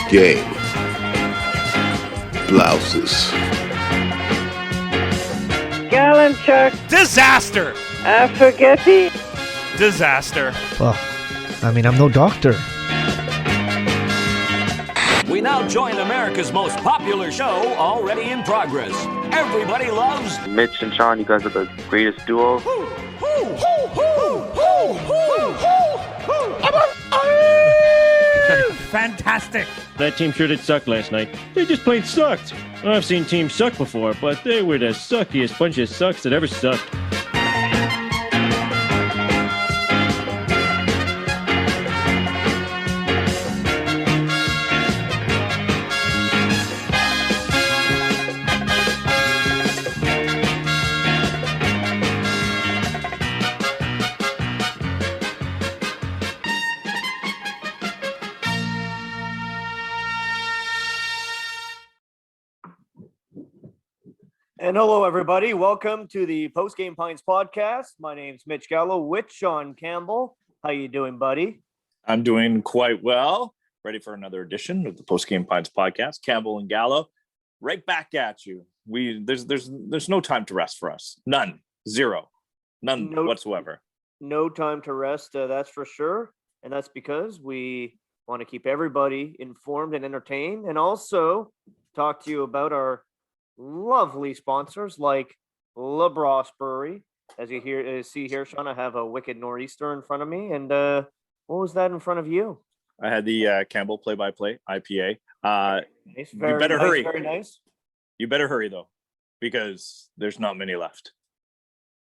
game. Blouses. Galanchuk. Disaster. Spaghetti. Disaster. Well, I mean, I'm no doctor. We now join America's most popular show, already in progress. Everybody loves Mitch and Sean. You guys are the greatest duo. Fantastic. That team sure did suck last night. They just plain sucked. I've seen teams suck before, but they were the suckiest bunch of sucks that ever sucked. And hello, everybody. Welcome to the Post Game Pints podcast. My name's Mitch Gallo with Sean Campbell. How you doing, buddy? I'm doing quite well. Ready for another edition of the Post Game Pints podcast. Campbell and Gallo, right back at you. There's no time to rest for us. None. Zero. None whatsoever. No time to rest. That's for sure. And that's because we want to keep everybody informed and entertained, and also talk to you about our lovely sponsors like LaBrosse Brewery. As you see here, Sean, I have a Wicked Nor'easter in front of me. And what was that in front of you? I had the Campbell Play-by-Play IPA. Nice. You better hurry. Very nice. You better hurry, though, because there's not many left.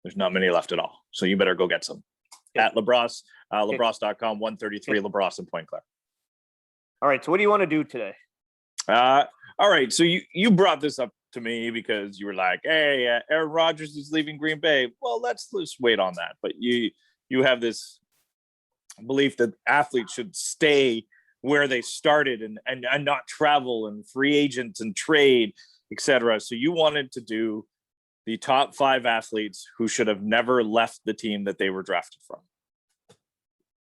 There's not many left at all. So you better go get some. At LaBrosse, LaBrosse.com, 133 LaBrosse in Point Claire. All right. So what do you want to do today? All right. So you brought this up to me because you were like, hey, Aaron Rodgers is leaving Green Bay. Well, let's wait on that. But you have this belief that athletes should stay where they started and not travel and free agents and trade, etc. So you wanted to do the top 5 athletes who should have never left the team that they were drafted from.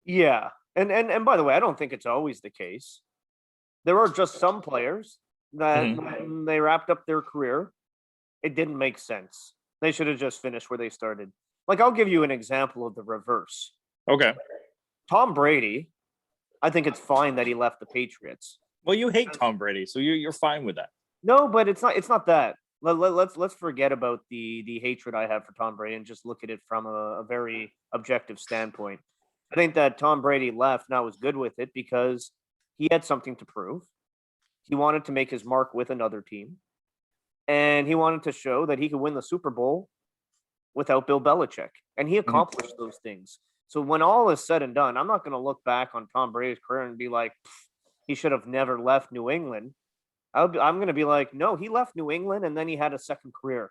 Yeah. And by the way, I don't think it's always the case. There are just some players that when they wrapped up their career, it didn't make sense. They should have just finished where they started. Like, I'll give you an example of the reverse. Okay. Tom Brady, I think it's fine that he left the Patriots. Well, you hate Tom Brady, so you're fine with that. No, but it's not that. Let's forget about the hatred I have for Tom Brady and just look at it from a very objective standpoint. I think that Tom Brady left, and I was good with it because he had something to prove. He wanted to make his mark with another team, and he wanted to show that he could win the Super Bowl without Bill Belichick, and he accomplished those things. So when all is said and done, I'm not going to look back on Tom Brady's career and be like, he should have never left New England. I'm going to be like, no, he left New England, and then he had a second career.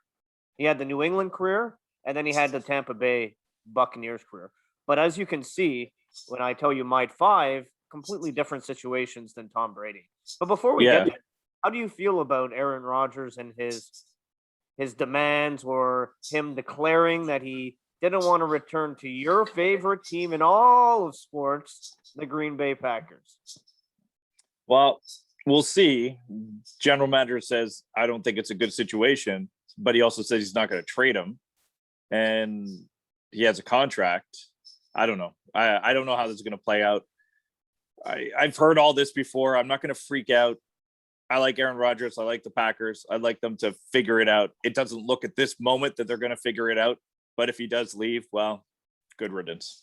He had the New England career, and then he had the Tampa Bay Buccaneers career. But as you can see, when I tell you my 5, completely different situations than Tom Brady. But before we get there, how do you feel about Aaron Rodgers and his demands, or him declaring that he didn't want to return to your favorite team in all of sports, the Green Bay Packers? Well, we'll see. General manager says, I don't think it's a good situation, but he also says he's not going to trade him. And he has a contract. I don't know. I don't know how this is going to play out. I've heard all this before. I'm not going to freak out. I like Aaron Rodgers. I like the Packers. I'd like them to figure it out. It doesn't look at this moment that they're going to figure it out. But if he does leave, well, good riddance.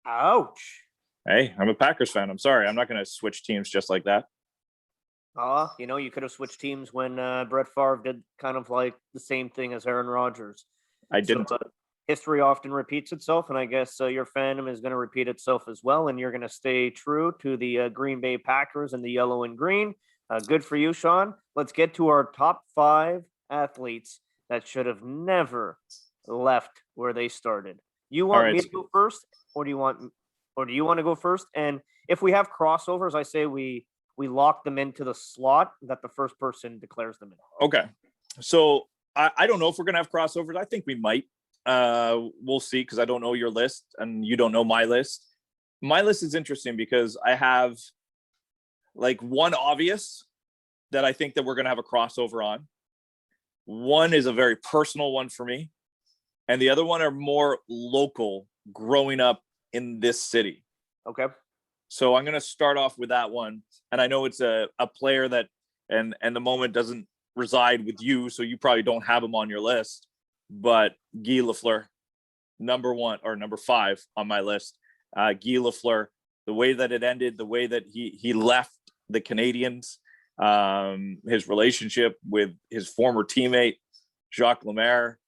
Ouch. Hey, I'm a Packers fan. I'm sorry. I'm not going to switch teams just like that. You could have switched teams when Brett Favre did kind of like the same thing as Aaron Rodgers. I didn't. So, history often repeats itself, and I guess your fandom is going to repeat itself as well, and you're going to stay true to the Green Bay Packers and the yellow and green. Good for you, Sean. Let's get to our top 5 athletes that should have never left where they started. You want me to go first, or do you want to go first? And if we have crossovers, I say we lock them into the slot that the first person declares them in. Okay. So I don't know if we're going to have crossovers. I think we might. We'll see, because I don't know your list and you don't know my list. My list is interesting because I have like one obvious that I think that we're going to have a crossover on. One is a very personal one for me. And the other one are more local, growing up in this city. Okay. So I'm going to start off with that one. And I know it's a player that, and the moment doesn't reside with you, so you probably don't have him on your list, but Guy Lafleur, number 5 on my list. Guy Lafleur, the way that it ended, the way that he left the Canadiens, his relationship with his former teammate, Jacques Lemaire,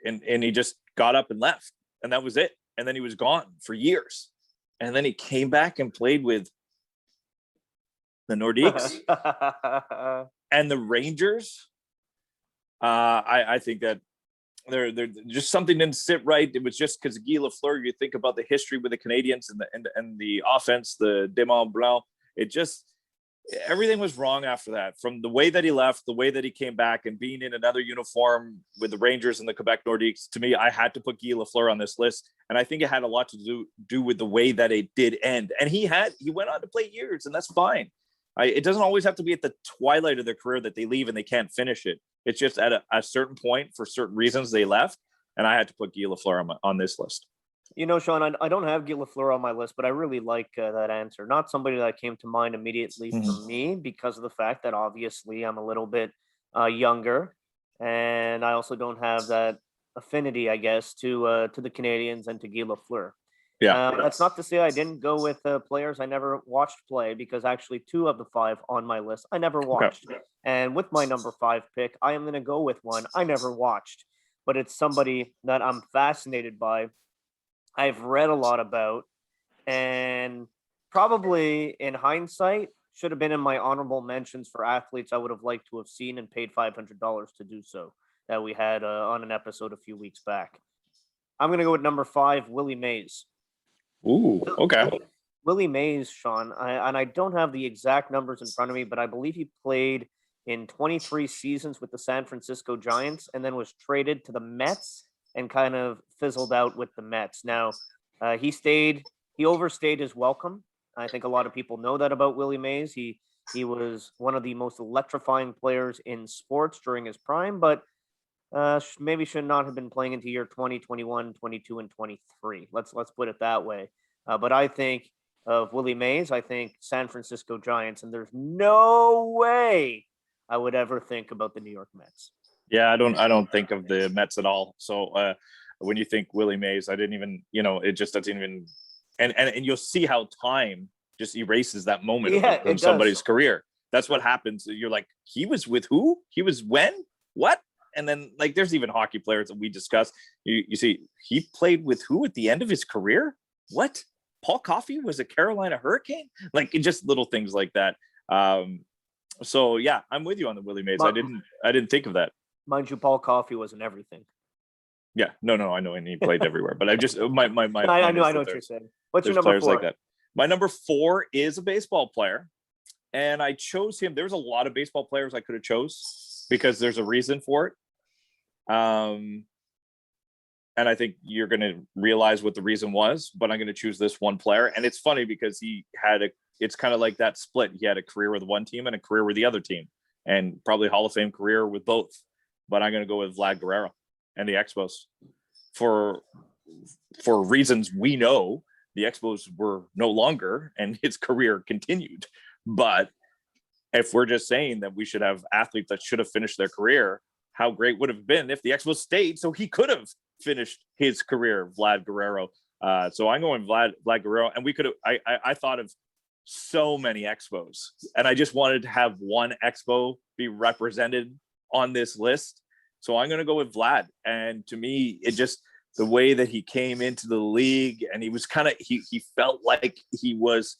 and he just got up and left, and that was it. And then he was gone for years. And then he came back and played with the Nordiques and the Rangers. I think that they're just something didn't sit right. It was just because Guy Lafleur, you think about the history with the Canadiens and the offense, the Démon Blanc, everything was wrong after that. From the way that he left, the way that he came back, and being in another uniform with the Rangers and the Quebec Nordiques, to me, I had to put Guy Lafleur on this list. And I think it had a lot to do with the way that it did end. And he went on to play years, and that's fine. It doesn't always have to be at the twilight of their career that they leave and they can't finish it. It's just at a certain point, for certain reasons, they left. And I had to put Guy Lafleur on this list. You know, Sean, I don't have Guy Lafleur on my list, but I really like that answer. Not somebody that came to mind immediately for me because of the fact that obviously I'm a little bit younger, and I also don't have that affinity, I guess, to the Canadiens and to Guy Lafleur. Yeah, that's not to say I didn't go with players I never watched play, because actually 2 of the 5 on my list I never watched. Okay. And with my number 5 pick, I am going to go with one I never watched, but it's somebody that I'm fascinated by. I've read a lot about, and probably in hindsight should have been in my honorable mentions for athletes I would have liked to have seen and paid $500 to do so, that we had on an episode a few weeks back. I'm going to go with number 5, Willie Mays. Ooh, okay. Willie Mays, Sean, I don't have the exact numbers in front of me, but I believe he played in 23 seasons with the San Francisco Giants and then was traded to the Mets and kind of fizzled out with the Mets. Now, he overstayed his welcome. I think a lot of people know that about Willie Mays. He was one of the most electrifying players in sports during his prime, but maybe should not have been playing into year 20, 21, 22, and 23. Let's put it that way. But I think of Willie Mays, I think San Francisco Giants, and there's no way I would ever think about the New York Mets. Yeah, I don't think of the Mets at all. So when you think Willie Mays, I didn't even, it just doesn't even, and you'll see how time just erases that moment from somebody's career. That's what happens. You're like, he was with who? He was when? What? And then like, there's even hockey players that we discuss. You see, he played with who at the end of his career? What? Paul Coffey was a Carolina Hurricane? Like just little things like that. So yeah, I'm with you on the Willie Mays. I didn't think of that. Mind you, Paul Coffey wasn't everything. Yeah, no, I know, and he played everywhere. But I just my I know what you're saying. What's your number 4? Like that. My number 4 is a baseball player, and I chose him. There's a lot of baseball players I could have chose because there's a reason for it. And I think you're going to realize what the reason was. But I'm going to choose this one player, and it's funny because it's kind of like that split. He had a career with one team and a career with the other team, and probably Hall of Fame career with both. But I'm going to go with Vlad Guerrero and the Expos for reasons we know. The Expos were no longer, and his career continued. But if we're just saying that we should have athletes that should have finished their career, how great would it have been if the Expos stayed so he could have finished his career, Vlad Guerrero. So I'm going Vlad Guerrero, and we could have. I thought of so many Expos, and I just wanted to have one Expo be represented on this list. So I'm going to go with Vlad. And to me, it just, the way that he came into the league, and he was he felt like he was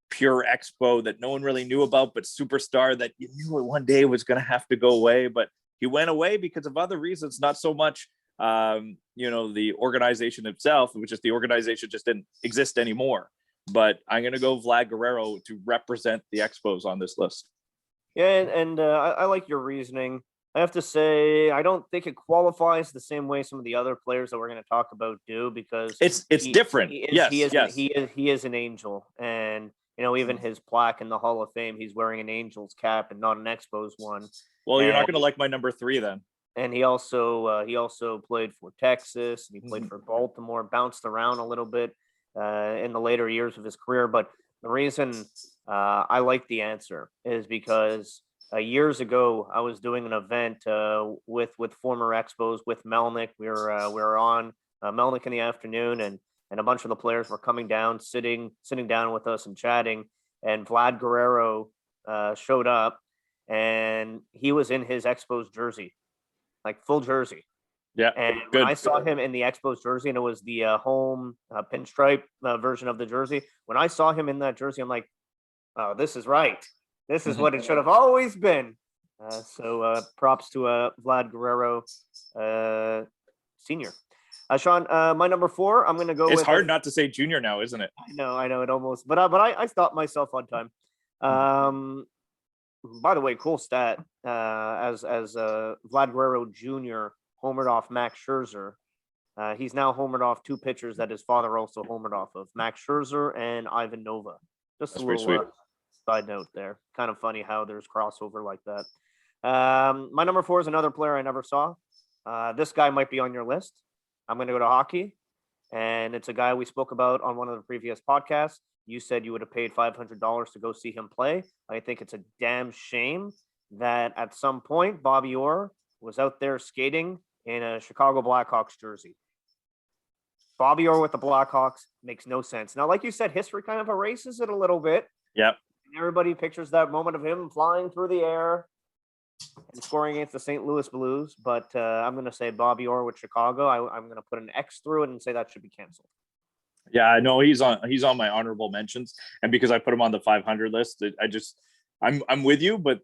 pure Expo that no one really knew about, but superstar that you knew one day was going to have to go away. But he went away because of other reasons, not so much, the organization itself, which is the organization just didn't exist anymore. But I'm going to go Vlad Guerrero to represent the Expos on this list. Yeah, and I like your reasoning. I have to say, I don't think it qualifies the same way some of the other players that we're going to talk about do, because it's different. He is an angel, and even his plaque in the Hall of Fame, he's wearing an Angels cap and not an Expos one. Well, you're not And- going to like my number 3 then. And he also played for Texas, and he played for Baltimore, bounced around a little bit in the later years of his career. But the reason I like the answer is because years ago I was doing an event with former Expos with Melnick. We were on Melnick in the afternoon, and a bunch of the players were coming down, sitting down with us and chatting. And Vlad Guerrero showed up, and he was in his Expos jersey, like full jersey. Yeah, And good. when I saw him in the Expos jersey, and it was the home pinstripe version of the jersey, when I saw him in that jersey, I'm like, oh, this is right. This is what it should have always been. So props to Vlad Guerrero Sr. Sean, my number 4, I'm going to go It's with... hard not to say junior now, isn't it? I know it almost, but I stopped myself on time. By the way, cool stat. As Vlad Guerrero Jr. homered off Max Scherzer, he's now homered off 2 pitchers that his father also homered off of, Max Scherzer and Ivan Nova. Just That's a pretty little sweet. side note there. Kind of funny how there's crossover like that. My number 4 is another player I never saw. This guy might be on your list. I'm going to go to hockey, and it's a guy we spoke about on one of the previous podcasts. You said you would have paid $500 to go see him play. I think it's a damn shame that at some point Bobby Orr was out there skating in a Chicago Blackhawks jersey. Bobby Orr with the Blackhawks makes no sense. Now, like you said, history kind of erases it a little bit. Yep. Everybody pictures that moment of him flying through the air and scoring against the St. Louis Blues. But I'm going to say Bobby Orr with Chicago. I'm going to put an X through it and say that should be canceled. Yeah, I know he's on my honorable mentions, and because I put him on the 500 list, I'm with you, but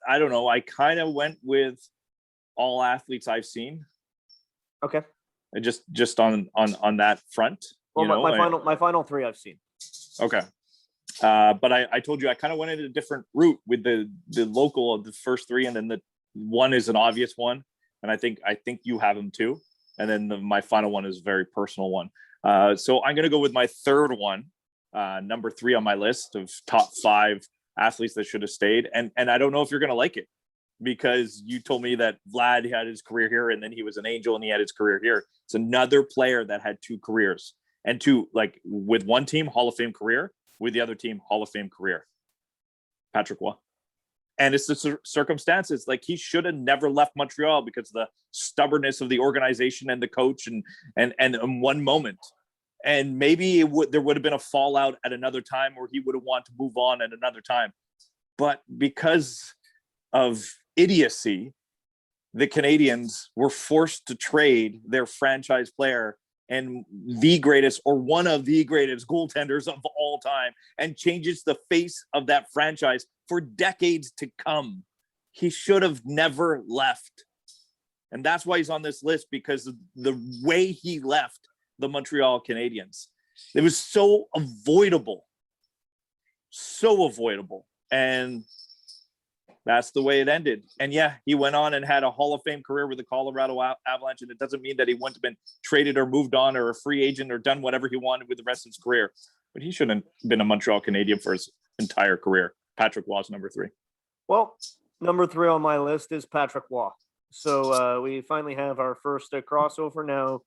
I don't know. I kind of went with all athletes I've seen. Okay. Just on that front. Well, my final 3 I've seen. Okay. But I told you I kind of went in a different route with the local of the first 3, and then the one is an obvious one, and I think you have them too, and then my final one is a very personal one. So I'm going to go with my third one, number 3 on my list of top 5 athletes that should have stayed, and I don't know if you're going to like it, because you told me that Vlad had his career here, and then he was an Angel, and he had his career here. It's another player that had 2 careers, and 2, like, with one team Hall of Fame career, with the other team Hall of Fame career. Patrick Waugh. And it's the circumstances. Like, he should have never left Montreal because of the stubbornness of the organization and the coach and in one moment. And maybe there would have been a fallout at another time, or he would have wanted to move on at another time. But because of idiocy, the Canadians were forced to trade their franchise player and the greatest, or one of the greatest goaltenders of all time, and changes the face of that franchise for decades to come. He should have never left. And that's why he's on this list, because of the way he left the Montreal Canadiens. It was so avoidable. And that's the way it ended. And yeah, he went on and had a Hall of Fame career with the Colorado Avalanche. And it doesn't mean that he wouldn't have been traded or moved on or a free agent or done whatever he wanted with the rest of his career. But he shouldn't have been a Montreal Canadian for his entire career. Patrick Waugh's number 3. Well, number 3 on my list is Patrick Waugh. So we finally have our first crossover. Now,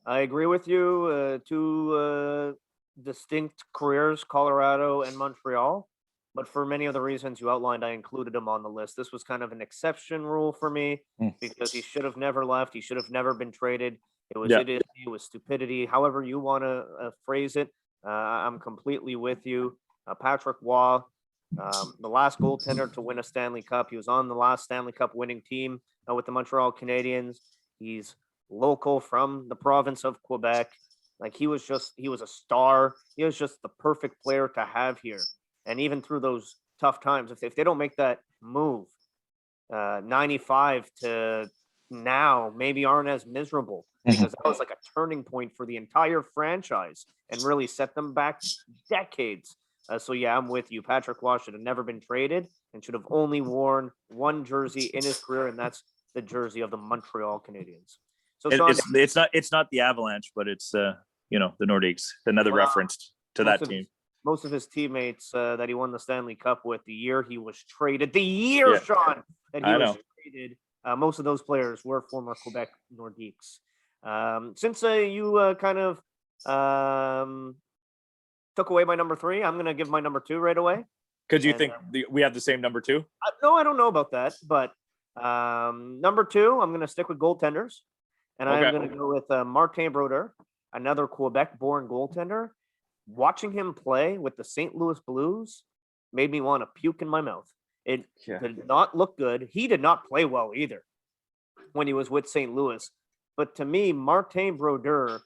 I agree with you. 2 distinct careers, Colorado and Montreal. But for many of the reasons you outlined, I included him on the list. This was kind of an exception rule for me because he should have never left. He should have never been traded. It was idiocy, it was stupidity. However you want to phrase it, I'm completely with you. Patrick Waugh, the last goaltender to win a Stanley Cup. He was on the last Stanley Cup winning team with the Montreal Canadiens. He's local from the province of Quebec. Like, he was a star. He was just the perfect player to have here. And even through those tough times, if they don't make that move, 95 to now maybe aren't as miserable, because that was like a turning point for the entire franchise and really set them back decades. So yeah, I'm with you. Patrick Waugh should have never been traded and should have only worn one jersey in his career, and that's the jersey of the Montreal Canadiens. So Sean, it's not the Avalanche, but it's the Nordiques. Another reference to that team. most of his teammates that he won the Stanley Cup with the year he was traded. The year, Yeah. Sean, that he I was know. traded. Most of those players were former Quebec Nordiques. Since you kind of took away my number 3, I'm going to give my number 2 right away. Because you And, think we have the same number 2? No, I don't know about that, but number 2, I'm going to stick with goaltenders, and I'm Okay. going to go with Martin Brodeur, another Quebec-born goaltender. Watching him play with the St. Louis Blues made me want to puke in my mouth. It Yeah. did not look good. He did not play well either when he was with St. Louis. But to me, Martin Brodeur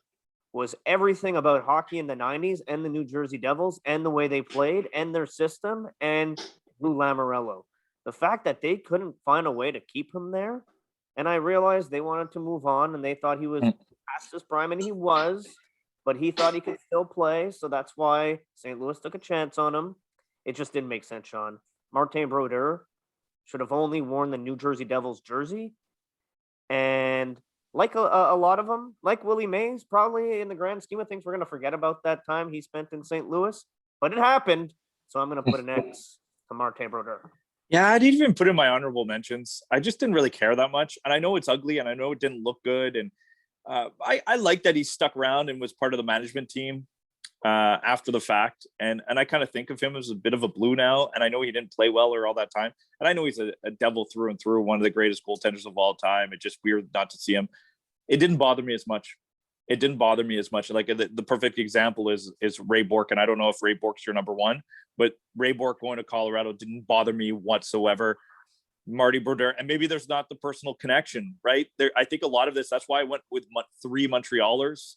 was everything about hockey in the 90s and the New Jersey Devils and the way they played and their system and Lou Lamoriello. The fact that they couldn't find a way to keep him there, and I realized they wanted to move on and they thought he was past his prime, and he was, but he thought he could still play, so that's why St. Louis took a chance on him. It just didn't make sense, Sean. Martin Brodeur should have only worn the New Jersey Devils jersey, and like a lot of them, like Willie Mays, probably in the grand scheme of things, we're going to forget about that time he spent in St. Louis, but it happened, so I'm going to put an X to Martin Brodeur. Yeah, I didn't even put in my honorable mentions. I just didn't really care that much. And I know it's ugly and I know it didn't look good. And I like that he stuck around and was part of the management team after the fact. And I kind of think of him as a bit of a Blue now. And I know he didn't play well or all that time. And I know he's a Devil through and through, one of the greatest goaltenders of all time. It's just weird not to see him. It didn't bother me as much. It didn't bother me as much. Like the perfect example is Ray Bourque. And I don't know if Ray Bourque's your number 1, but Ray Bourque going to Colorado didn't bother me whatsoever. Marty Brodeur, and maybe there's not the personal connection, right? There, I think a lot of this, that's why I went with 3 Montrealers,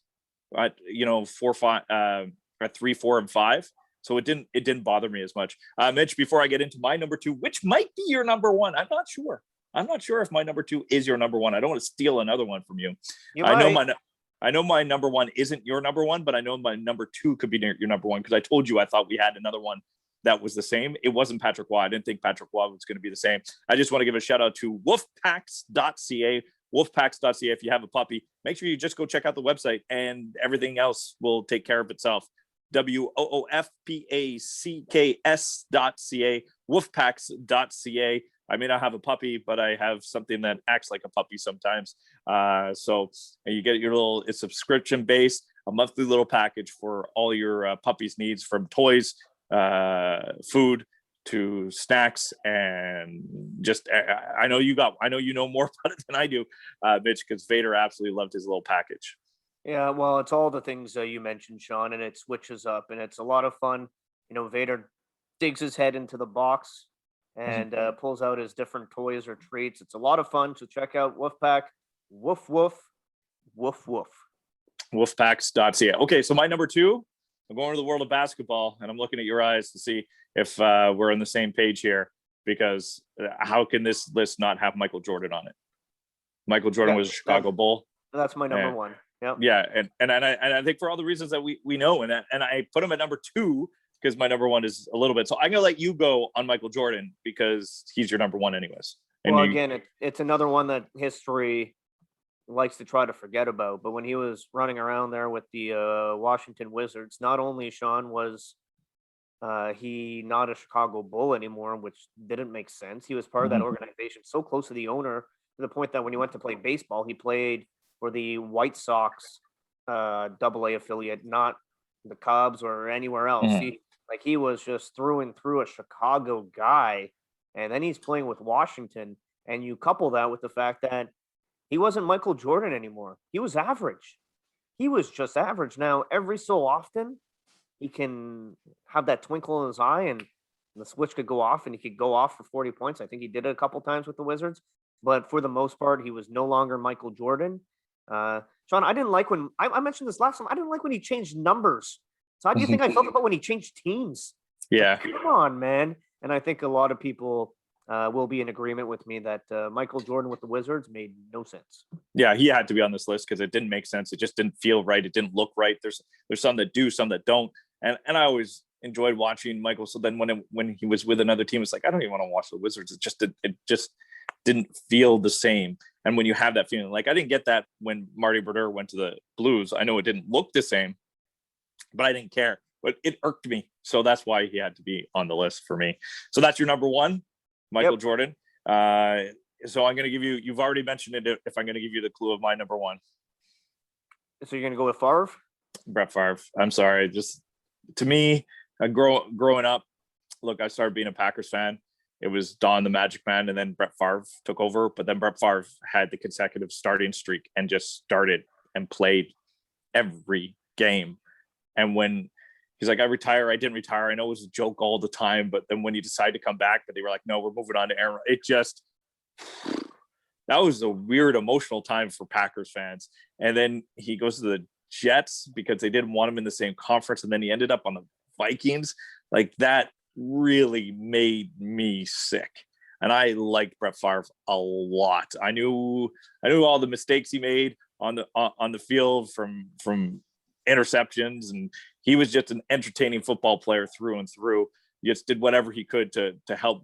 at 4, 5, at 3, 4, and 5. So it didn't bother me as much. Mitch, before I get into my number 2, which might be your number 1, I'm not sure. I'm not sure if my number 2 is your number 1. I don't want to steal another one from you. I know my number 1 isn't your number 1, but I know my number 2 could be your number 1 because I told you I thought we had another one that was the same. It wasn't Patrick Waugh. I didn't think Patrick Waugh was going to be the same. I just want to give a shout out to wolfpacks.ca. Wolfpacks.ca. If you have a puppy, make sure you just go check out the website and everything else will take care of itself. WOOFPACKS.ca. Wolfpacks.ca. I may not have a puppy, but I have something that acts like a puppy sometimes. So you get your little, it's subscription based, a monthly little package for all your puppy's needs, from toys, food to snacks, and just I know you know more about it than I do, Mitch, because Vader absolutely loved his little package. Yeah, well, it's all the things you mentioned, Sean, and it switches up, and it's a lot of fun. Vader digs his head into the box and pulls out his different toys or treats. It's a lot of fun. So check out Wolfpack. Woof, woof, woof, woof. Wolfpacks.ca. Okay, so my number 2, I'm going to the world of basketball, and I'm looking at your eyes to see if we're on the same page here, because how can this list not have Michael Jordan on it? Michael Jordan was a Chicago Bull. That's my number 1. Yeah. Yeah, and I think for all the reasons that we know, and I put him at number 2 because my number 1 is a little bit. So I'm gonna let you go on Michael Jordan because he's your number 1 anyways. And well, again, it's another one that history likes to try to forget about. But when he was running around there with the Washington Wizards, not only, Sean, was he not a Chicago Bull anymore, which didn't make sense. He was part of that organization, so close to the owner, to the point that when he went to play baseball, he played for the White Sox AA affiliate, not the Cubs or anywhere else. He was just through and through a Chicago guy. And then he's playing with Washington. And you couple that with the fact that he wasn't Michael Jordan anymore. He was average. He was just average. Now, every so often, he can have that twinkle in his eye and the switch could go off and he could go off for 40 points. I think he did it a couple times with the Wizards. But for the most part, he was no longer Michael Jordan. Sean, I didn't like when I mentioned this last time. I didn't like when he changed numbers. So how do you think I felt about when he changed teams? Yeah. Come on, man. And I think a lot of people will be in agreement with me that Michael Jordan with the Wizards made no sense. Yeah, he had to be on this list because it didn't make sense. It just didn't feel right. It didn't look right. There's some that do, some that don't. And I always enjoyed watching Michael. So then when he was with another team, it's like, I don't even want to watch the Wizards. It just didn't feel the same. And when you have that feeling, like I didn't get that when Marty Brodeur went to the Blues. I know it didn't look the same, but I didn't care but it irked me. So that's why he had to be on the list for me. So that's your number one, Michael Jordan. So I'm going to give you, you've already mentioned it, if I'm going to give you the clue of my number one. So you're going to go with Favre? Brett Favre. I'm sorry. Just to me, growing up, look, I started being a Packers fan. It was Don the Magic Man, and then Brett Favre took over. But then Brett Favre had the consecutive starting streak and just started and played every game. And when he's like, I didn't retire. I know it was a joke all the time, but then when he decided to come back, but they were like, no, we're moving on to Aaron. That was a weird emotional time for Packers fans. And then he goes to the Jets because they didn't want him in the same conference. And then he ended up on the Vikings. Like, that really made me sick. And I liked Brett Favre a lot. I knew all the mistakes he made on the field from interceptions, and he was just an entertaining football player through and through. He just did whatever he could to help,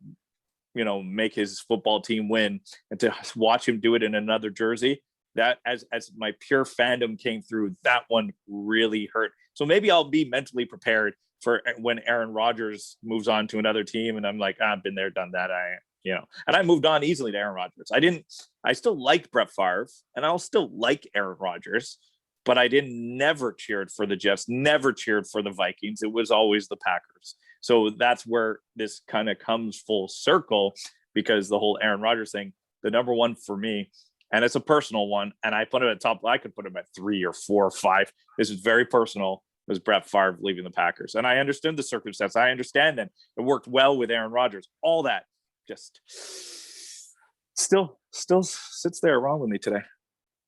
make his football team win, and to watch him do it in another jersey, that as my pure fandom came through, that one really hurt. So maybe I'll be mentally prepared for when Aaron Rodgers moves on to another team, and I'm like, I've been there, done that. And I moved on easily to Aaron Rodgers. I still like Brett Favre, and I'll still like Aaron Rodgers, but I never cheered for the Jets, never cheered for the Vikings. It was always the Packers. So that's where this kind of comes full circle, because the whole Aaron Rodgers thing, the number one for me, and it's a personal one, and I put him at top. I could put him at 3 or 4 or 5. This is very personal. Was Brett Favre leaving the Packers. And I understood the circumstance. I understand that it worked well with Aaron Rodgers. All that just still sits there wrong with me today.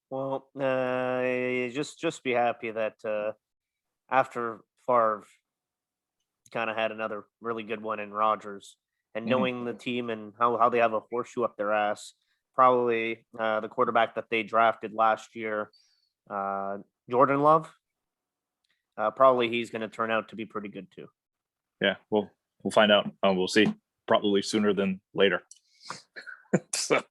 Well, just be happy that after Favre kind of had another really good one in Rodgers, and knowing the team and how they have a horseshoe up their ass, probably the quarterback that they drafted last year, Jordan Love, probably he's going to turn out to be pretty good too. Yeah, we'll find out. We'll see. Probably sooner than later. So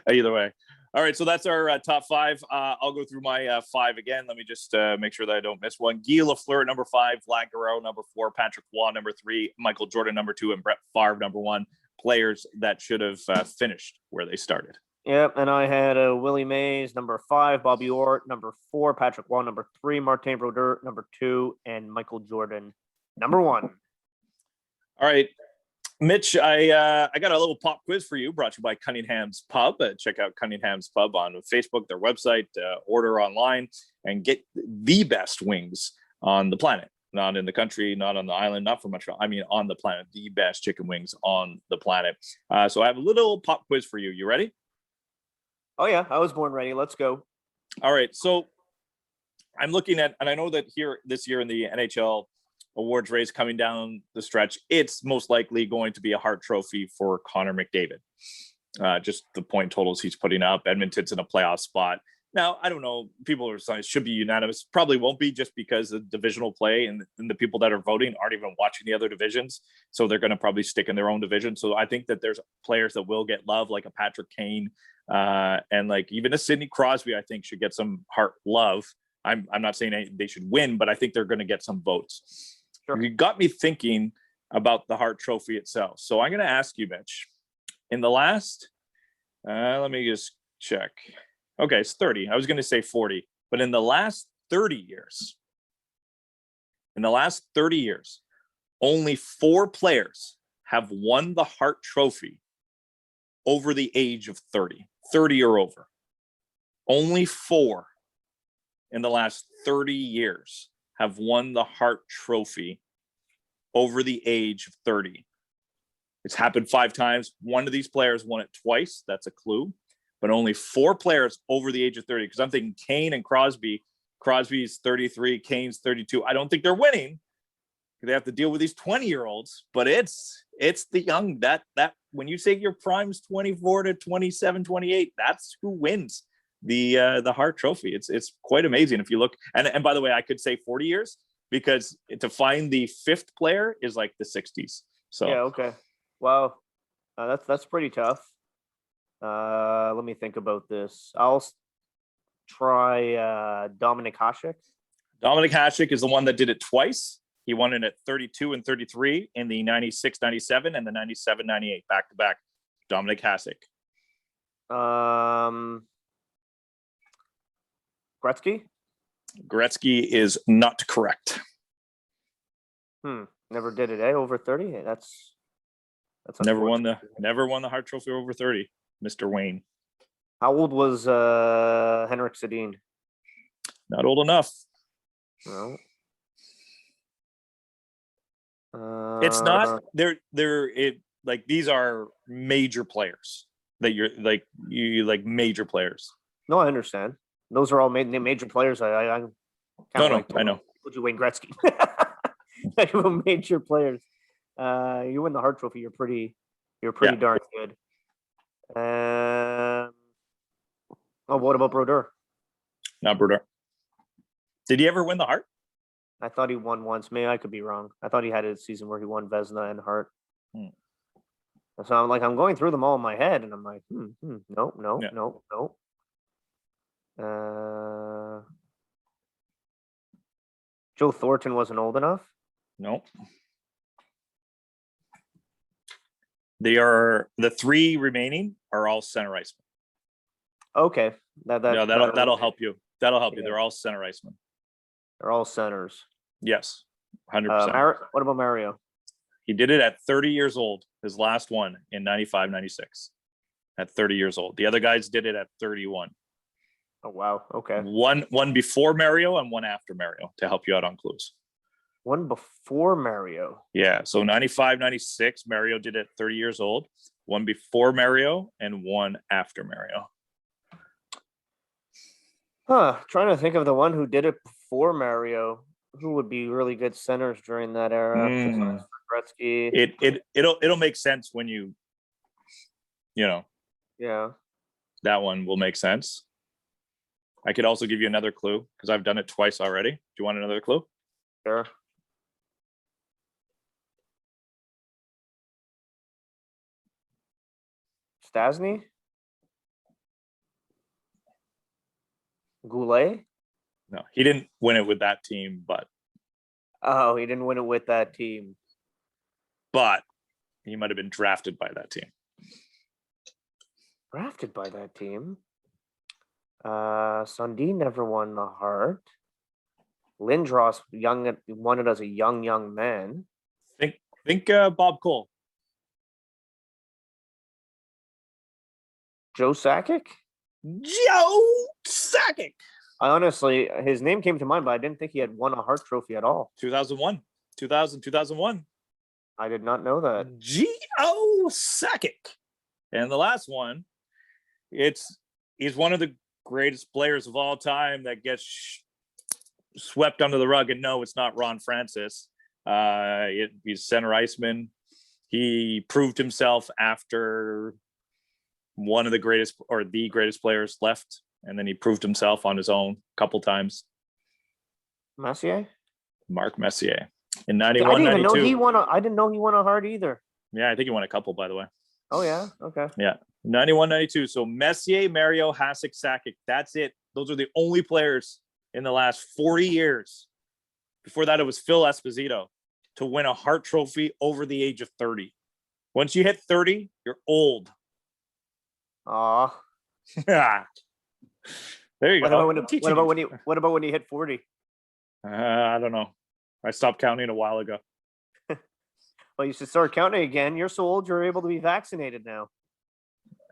either way. All right, so that's our top 5. I'll go through my 5 again. Let me just make sure that I don't miss one. Guy Lafleur, number 5. Vlad Guerrero, number 4. Patrick Waugh, number 3. Michael Jordan, number 2. And Brett Favre, number 1. Players that should have finished where they started. Yep, and I had Willie Mays, number 5. Bobby Orr, number 4. Patrick Waugh, number 3. Martin Brodeur, number 2. And Michael Jordan, number 1. All right. Mitch, I got a little pop quiz for you, brought to you by Cunningham's Pub. Check out Cunningham's Pub on Facebook, their website, order online, and get the best wings on the planet. Not in the country, not on the island, not from Montreal. I mean, on the planet, the best chicken wings on the planet. So I have a little pop quiz for you. You ready? Oh, yeah, I was born ready. Let's go. All right. So I'm looking at, and I know that here this year in the NHL awards race coming down the stretch, it's most likely going to be a Hart Trophy for Connor McDavid. Just the point totals he's putting up. Edmonton's in a playoff spot. Now, I don't know. People are saying it should be unanimous. Probably won't be, just because of divisional play, and the people that are voting aren't even watching the other divisions. So they're going to probably stick in their own division. So I think that there's players that will get love, like a Patrick Kane, and like even a Sidney Crosby, I think should get some Hart love. I'm not saying they should win, but I think they're going to get some votes. Sure. You got me thinking about the Hart Trophy itself. So I'm going to ask you, Mitch, in the last, let me just check. Okay, it's 30. I was going to say 40, but in the last 30 years, only 4 players have won the Hart Trophy over the age of 30 or over. Only 4 in the last 30 years have won the Hart Trophy over the age of 30. It's happened 5 times. One of these players won it twice. That's a clue. But only 4 players over the age of 30. Because I'm thinking Kane and Crosby. Crosby's 33, Kane's 32. I don't think they're winning. They have to deal with these 20-year-olds. But it's the young, that when you say your prime's 24 to 27, 28, that's who wins the Hart Trophy. It's quite amazing if you look. And by the way, I could say 40 years, because to find the 5th player is like the 60s. So yeah, okay. Wow, that's pretty tough. Let me think about this. I'll try Dominik Hasek. Dominik Hasek is the one that did it twice. He won it at 32 and 33 in the 96-97 and the 97-98 back-to-back. Dominic Hasek. Gretzky? Gretzky is not correct. Never did it, eh? Over 30? That's Never won unfortunate. the Hart Trophy over 30, Mr. Wayne. How old was Henrik Sedin? Not old enough. No. It's not like these are major players that you're like major players. No, I understand. Those are all major players. I No, I know. Would you Wayne Gretzky? Major players. You win the Hart Trophy. You're pretty darn good. What about Brodeur? Not Brodeur. Did he ever win the Hart? I thought he won once. Maybe I could be wrong. I thought he had a season where he won Vezina and Hart. So I'm going through them all in my head, and I'm like, no. Joe Thornton wasn't old enough. No. The three remaining are all center icemen. Okay, that'll help you. That'll help you. They're all center icemen. They're all centers. Yes, 100%. What about Mario? He did it at 30 years old. His last one in 95-96. At 30 years old. The other guys did it at 31. Oh wow. Okay. One before Mario and one after Mario to help you out on clues. One before Mario. Yeah. So 95-96, Mario did it at 30 years old. One before Mario and one after Mario. Trying to think of the one who did it before Mario. Who would be really good centers during that era? Besides Gretzky. It'll make sense when you know. Yeah. That one will make sense. I could also give you another clue because I've done it twice already. Do you want another clue? Sure. Stasny? Goulet? No, he didn't win it with that team, but He didn't win it with that team. But he might have been drafted by that team. Drafted by that team? Sundin never won the Hart. Lindros won it as a young man. Think Bob Cole. Joe Sakic? Joe Sakic. I honestly, his name came to mind, but I didn't think he had won a Hart Trophy at all. 2001. 2001. I did not know that. Joe Sakic. And the last one, he's one of the greatest players of all time that gets swept under the rug. And no, it's not Ron Francis. He's center iceman. He proved himself after one of the greatest or the greatest players left. And then he proved himself on his own a couple times. Messier? Mark Messier. In 91, I didn't even 92. know he won I didn't know he won a Hart either. Yeah, I think he won a couple, by the way. Oh, yeah? Okay. Yeah. 91, 92. So Messier, Mario, Hasek, Sakic. That's it. Those are the only players in the last 40 years. Before that, it was Phil Esposito to win a Hart Trophy over the age of 30. Once you hit 30, you're old. Aw. There you go. What about when he hit 40? I don't know. I stopped counting a while ago. Well, you should start counting again. You're so old, you're able to be vaccinated now.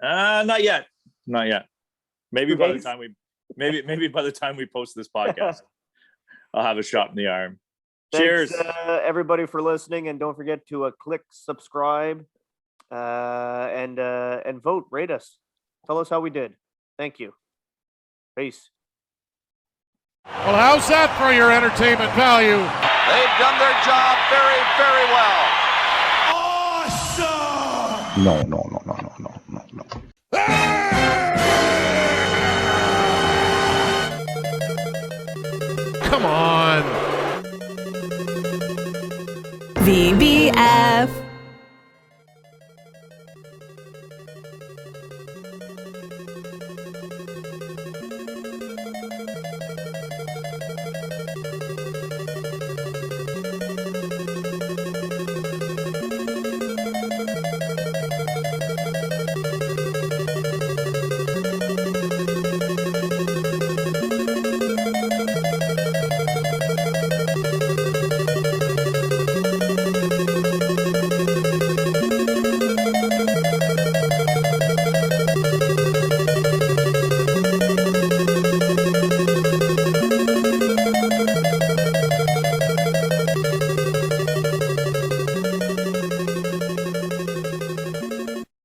Not yet. Maybe by the days? time maybe by the time we post this podcast, I'll have a shot in the arm. Cheers, everybody, for listening, and don't forget to click subscribe and vote, rate us, tell us how we did. Thank you. Peace. Well, how's that for your entertainment value? They've done their job very, very well. No. Come on. VBF.